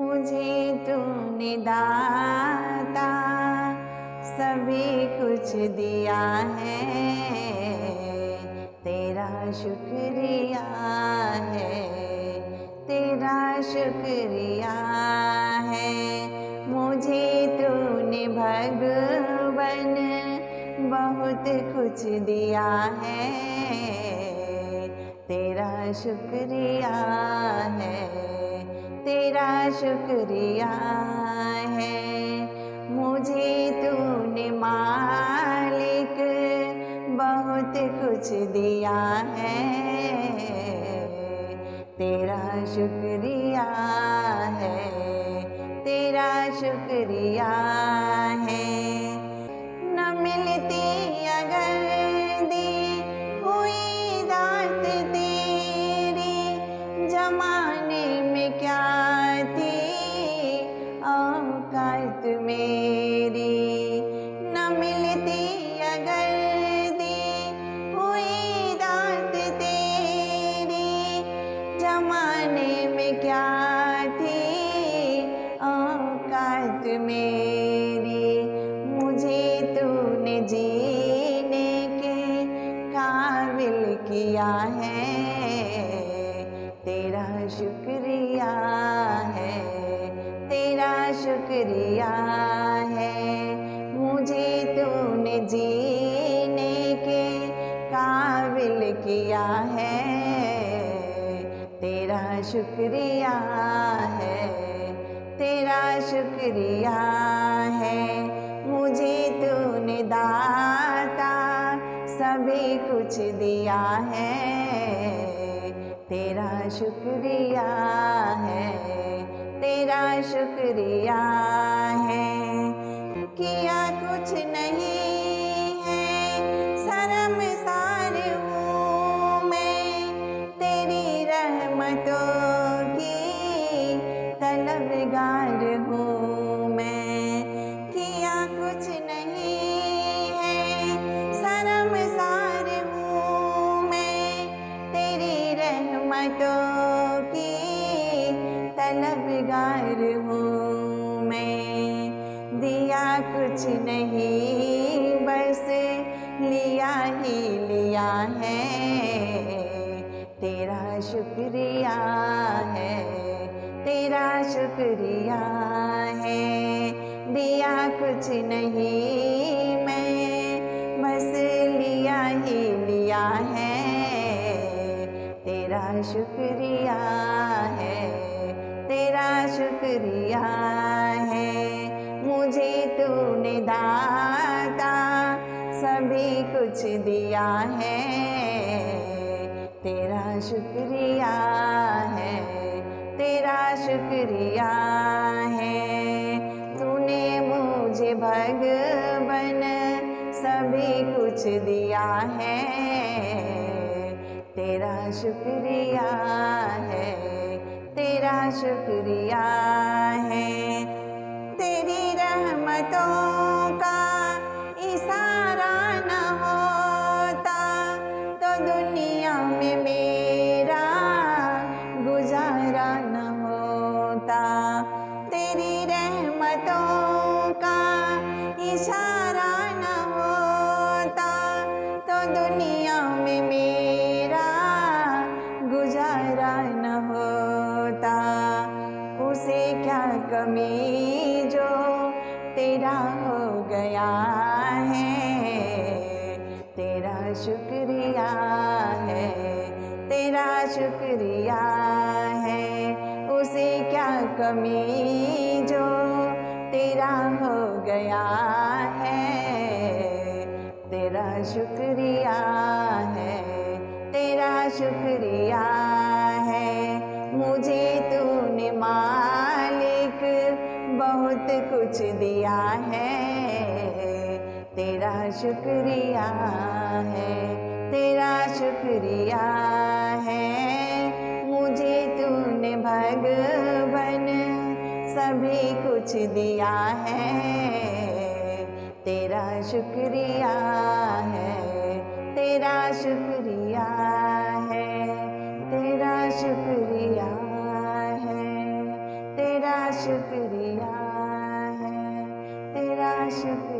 मुझे तूने दाता सभी कुछ दिया है, तेरा शुक्रिया है, तेरा शुक्रिया है। मुझे तूने भगवन बहुत कुछ दिया है, तेरा शुक्रिया है, तेरा शुक्रिया है। मुझे तूने मालिक बहुत कुछ दिया है, तेरा शुक्रिया है, तेरा शुक्रिया है। न मिलती अगर दी हुई दात तेरी, जमाने में क्या थी औकात मेरी। न मिलती अगर दी हुई दात तेरी, जमाने में क्या थी औकात मेरी। मुझे तूने जीने के काबिल किया है, तेरा शुक्रिया है, तेरा शुक्रिया है। मुझे तूने जीने के काबिल किया है, तेरा शुक्रिया है, तेरा शुक्रिया है। मुझे तूने दाता सभी कुछ दिया है, तेरा शुक्रिया है, तेरा शुक्रिया है। किया कुछ नहीं है शर्मसार हूँ मैं, तेरी रहमतों की तलबगार हूँ मैं। किया कुछ नहीं है शर्मसार हूँ मैं, तेरी रहमतों की तलबगार हूँ मैं। दिया कुछ नहीं बस लिया ही लिया है, तेरा शुक्रिया है, तेरा शुक्रिया है। दिया कुछ नहीं मैं बस लिया ही लिया है, तेरा शुक्रिया है, तेरा शुक्रिया है। मुझे तूने दाता सभी कुछ दिया है, तेरा शुक्रिया है, तेरा शुक्रिया है। तूने मुझे भगवन सभी कुछ दिया है, तेरा शुक्रिया है, तेरा शुक्रिया है। तेरी रहमतों का इशारा न होता तो दुनिया में मेरा गुजारा न होता। तेरी रहमतों का इशारा न होता तो दुनिया में मेरा गुजारा न होता। उसे क्या कमी जो तेरा हो गया है, तेरा शुक्रिया है, तेरा शुक्रिया है। उसे क्या कमी जो तेरा हो गया है, तेरा शुक्रिया है, तेरा शुक्रिया है। मुझे तूने मालिक बहुत कुछ दिया है, तेरा शुक्रिया है, तेरा शुक्रिया है। मुझे तूने भगवन सभी कुछ दिया है, तेरा शुक्रिया है, तेरा शुक्रिया है, तेरा शुक्रिया है, तेरा तेरा शुक्रिया है, तेरा शुक्रिया